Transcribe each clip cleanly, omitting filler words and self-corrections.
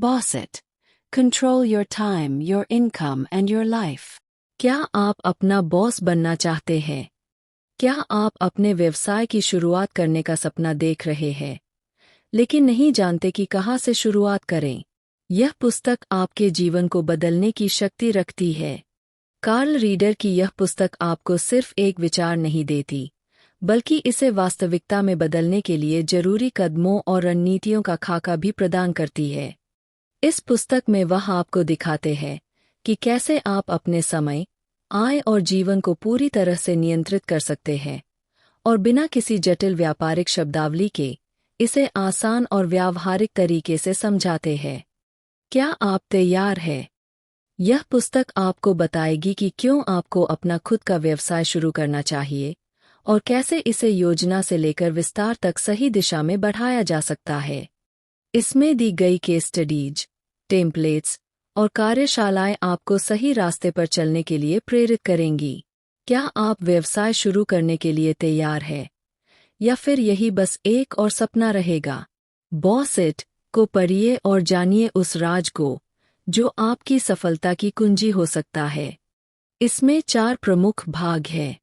Boss it. Control your time, your income and your life. क्या आप अपना boss बनना चाहते हैं? क्या आप अपने व्यवसाय की शुरुआत करने का सपना देख रहे हैं, लेकिन नहीं जानते कि कहाँ से शुरुआत करें? यह पुस्तक आपके जीवन को बदलने की शक्ति रखती है। कार्ल रीडर की यह पुस्तक आपको सिर्फ एक विचार नहीं देती, बल्कि इसे वास्तविकता में बदलने के लिए जरूरी कदमों और रणनीतियों का खाका भी प्रदान करती है। इस पुस्तक में वह आपको दिखाते हैं कि कैसे आप अपने समय, आय और जीवन को पूरी तरह से नियंत्रित कर सकते हैं, और बिना किसी जटिल व्यापारिक शब्दावली के इसे आसान और व्यावहारिक तरीके से समझाते हैं। क्या आप तैयार हैं? यह पुस्तक आपको बताएगी कि क्यों आपको अपना खुद का व्यवसाय शुरू करना चाहिए और कैसे इसे योजना से लेकर विस्तार तक सही दिशा में बढ़ाया जा सकता है। इसमें दी गई केस स्टडीज, टेम्पलेट्स और कार्यशालाएं आपको सही रास्ते पर चलने के लिए प्रेरित करेंगी। क्या आप व्यवसाय शुरू करने के लिए तैयार हैं? या फिर यही बस एक और सपना रहेगा? बॉस इट को पढ़िए और जानिए उस राज को जो आपकी सफलता की कुंजी हो सकता है। इसमें 4 प्रमुख भाग हैं।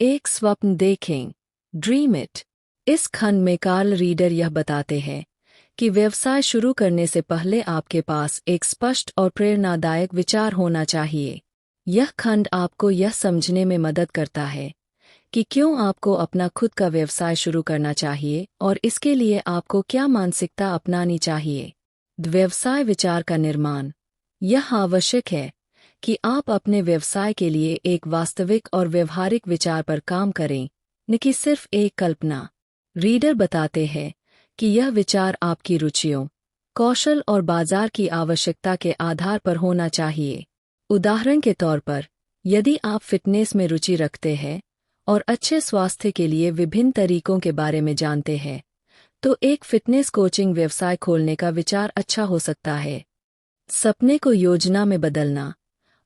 एक, स्वप्न देखें, ड्रीम इट। इस खंड में कार्ल रीडर यह बताते हैं कि व्यवसाय शुरू करने से पहले आपके पास एक स्पष्ट और प्रेरणादायक विचार होना चाहिए। यह खंड आपको यह समझने में मदद करता है कि क्यों आपको अपना खुद का व्यवसाय शुरू करना चाहिए और इसके लिए आपको क्या मानसिकता अपनानी चाहिए। व्यवसाय विचार का निर्माण। यह आवश्यक है कि आप अपने व्यवसाय के लिए एक वास्तविक और व्यवहारिक विचार पर काम करें, न कि सिर्फ एक कल्पना। रीडर बताते हैं कि यह विचार आपकी रुचियों, कौशल और बाजार की आवश्यकता के आधार पर होना चाहिए। उदाहरण के तौर पर, यदि आप फिटनेस में रुचि रखते हैं और अच्छे स्वास्थ्य के लिए विभिन्न तरीकों के बारे में जानते हैं, तो एक फिटनेस कोचिंग व्यवसाय खोलने का विचार अच्छा हो सकता है। सपने को योजना में बदलना।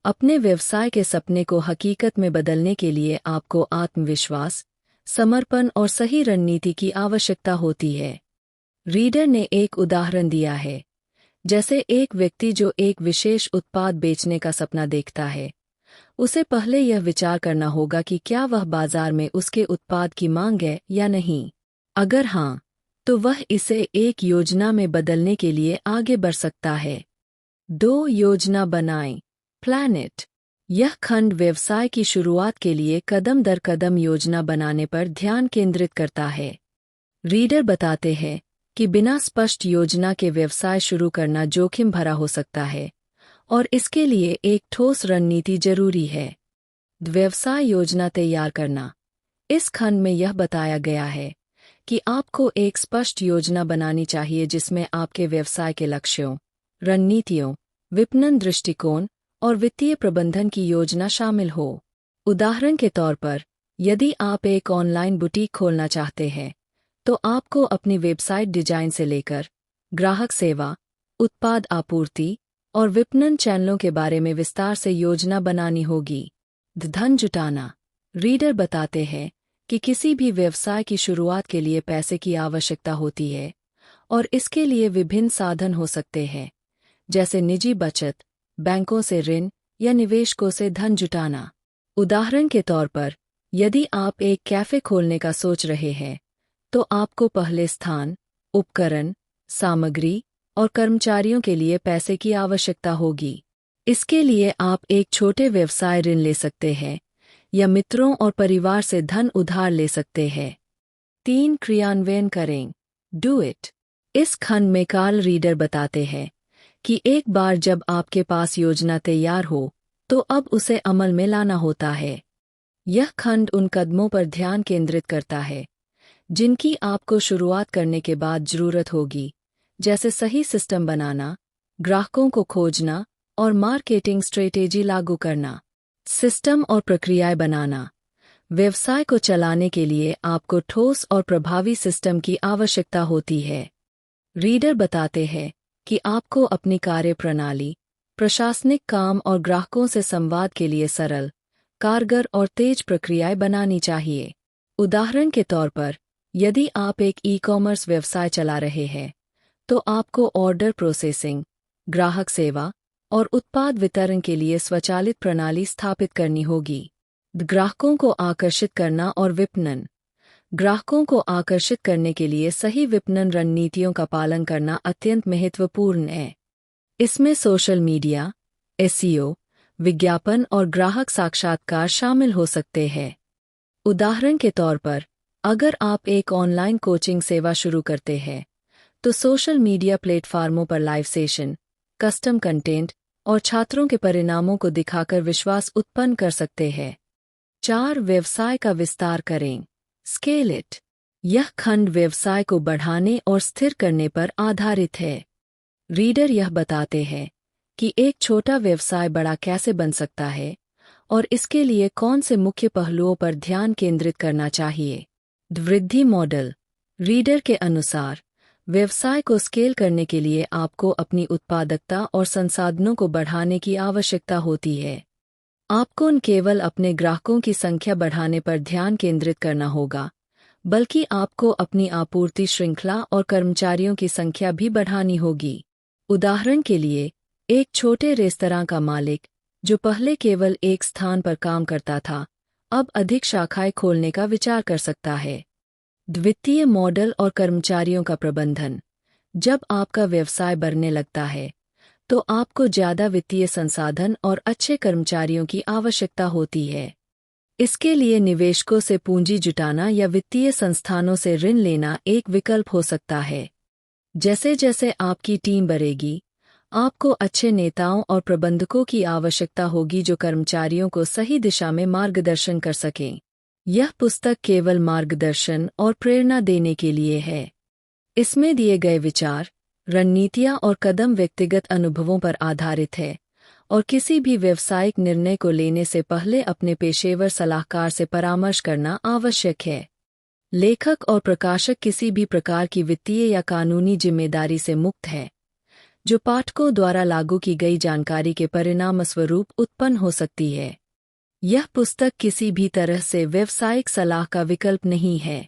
अपने व्यवसाय के सपने को हकीकत में बदलने के लिए आपको आत्मविश्वास, समर्पण और सही रणनीति की आवश्यकता होती है। रीडर ने एक उदाहरण दिया है, जैसे एक व्यक्ति जो एक विशेष उत्पाद बेचने का सपना देखता है, उसे पहले यह विचार करना होगा कि क्या वह बाजार में उसके उत्पाद की मांग है या नहीं। अगर हाँ, तो वह इसे एक योजना में बदलने के लिए आगे बढ़ सकता है। 2, योजना बनाएं, प्लान इट। यह खंड व्यवसाय की शुरुआत के लिए कदम दर कदम योजना बनाने पर ध्यान केंद्रित करता है। रीडर बताते हैं कि बिना स्पष्ट योजना के व्यवसाय शुरू करना जोखिम भरा हो सकता है, और इसके लिए एक ठोस रणनीति जरूरी है। व्यवसाय योजना तैयार करना। इस खंड में यह बताया गया है कि आपको एक स्पष्ट योजना बनानी चाहिए जिसमें आपके व्यवसाय के लक्ष्यों, रणनीतियों, विपणन दृष्टिकोण और वित्तीय प्रबंधन की योजना शामिल हो। उदाहरण के तौर पर, यदि आप एक ऑनलाइन बुटीक खोलना चाहते हैं, तो आपको अपनी वेबसाइट डिजाइन से लेकर ग्राहक सेवा, उत्पाद आपूर्ति और विपणन चैनलों के बारे में विस्तार से योजना बनानी होगी। धन जुटाना। रीडर बताते हैं कि किसी भी व्यवसाय की शुरुआत के लिए पैसे की आवश्यकता होती है, और इसके लिए विभिन्न साधन हो सकते हैं, जैसे निजी बचत, बैंकों से ऋण या निवेशकों से धन जुटाना। उदाहरण के तौर पर, यदि आप एक कैफे खोलने का सोच रहे हैं, तो आपको पहले स्थान, उपकरण, सामग्री और कर्मचारियों के लिए पैसे की आवश्यकता होगी। इसके लिए आप एक छोटे व्यवसाय ऋण ले सकते हैं या मित्रों और परिवार से धन उधार ले सकते हैं। 3, क्रियान्वयन करें, डू इट। इस खंड में कार्ल रीडर बताते हैं कि एक बार जब आपके पास योजना तैयार हो, तो अब उसे अमल में लाना होता है। यह खंड उन कदमों पर ध्यान केंद्रित करता है जिनकी आपको शुरुआत करने के बाद जरूरत होगी, जैसे सही सिस्टम बनाना, ग्राहकों को खोजना और मार्केटिंग स्ट्रेटेजी लागू करना। सिस्टम और प्रक्रियाएं बनाना। व्यवसाय को चलाने के लिए आपको ठोस और प्रभावी सिस्टम की आवश्यकता होती है। रीडर बताते हैं कि आपको अपनी कार्यप्रणाली, प्रशासनिक काम और ग्राहकों से संवाद के लिए सरल, कारगर और तेज प्रक्रियाएं बनानी चाहिए। उदाहरण के तौर पर, यदि आप एक ई-कॉमर्स व्यवसाय चला रहे हैं, तो आपको ऑर्डर प्रोसेसिंग, ग्राहक सेवा और उत्पाद वितरण के लिए स्वचालित प्रणाली स्थापित करनी होगी। ग्राहकों को आकर्षित करना और विपणन। ग्राहकों को आकर्षित करने के लिए सही विपणन रणनीतियों का पालन करना अत्यंत महत्वपूर्ण है। इसमें सोशल मीडिया, एसईओ, विज्ञापन और ग्राहक साक्षात्कार शामिल हो सकते हैं। उदाहरण के तौर पर, अगर आप एक ऑनलाइन कोचिंग सेवा शुरू करते हैं, तो सोशल मीडिया प्लेटफार्मों पर लाइव सेशन, कस्टम कंटेंट और छात्रों के परिणामों को दिखाकर विश्वास उत्पन्न कर सकते हैं। 4. व्यवसाय का विस्तार करें। Scale it. यह खंड व्यवसाय को बढ़ाने और स्थिर करने पर आधारित है। रीडर यह बताते हैं कि एक छोटा व्यवसाय बड़ा कैसे बन सकता है और इसके लिए कौन से मुख्य पहलुओं पर ध्यान केंद्रित करना चाहिए। वृद्धि मॉडल। रीडर के अनुसार, व्यवसाय को स्केल करने के लिए आपको अपनी उत्पादकता और संसाधनों को बढ़ाने की आवश्यकता होती है। आपको न केवल अपने ग्राहकों की संख्या बढ़ाने पर ध्यान केंद्रित करना होगा, बल्कि आपको अपनी आपूर्ति श्रृंखला और कर्मचारियों की संख्या भी बढ़ानी होगी। उदाहरण के लिए, एक छोटे रेस्तरां का मालिक, जो पहले केवल एक स्थान पर काम करता था, अब अधिक शाखाएं खोलने का विचार कर सकता है। वित्तीय मॉडल और कर्मचारियों का प्रबंधन। जब आपका व्यवसाय बढ़ने लगता है, तो आपको ज़्यादा वित्तीय संसाधन और अच्छे कर्मचारियों की आवश्यकता होती है। इसके लिए निवेशकों से पूंजी जुटाना या वित्तीय संस्थानों से ऋण लेना एक विकल्प हो सकता है। जैसे जैसे आपकी टीम बढ़ेगी, आपको अच्छे नेताओं और प्रबंधकों की आवश्यकता होगी जो कर्मचारियों को सही दिशा में मार्गदर्शन कर सकें। यह पुस्तक केवल मार्गदर्शन और प्रेरणा देने के लिए है। इसमें दिए गए विचार, रणनीतियाँ और कदम व्यक्तिगत अनुभवों पर आधारित है और किसी भी व्यावसायिक निर्णय को लेने से पहले अपने पेशेवर सलाहकार से परामर्श करना आवश्यक है। लेखक और प्रकाशक किसी भी प्रकार की वित्तीय या कानूनी जिम्मेदारी से मुक्त है, जो पाठकों द्वारा लागू की गई जानकारी के परिणामस्वरूप उत्पन्न हो सकती है। यह पुस्तक किसी भी तरह से व्यावसायिक सलाह का विकल्प नहीं है।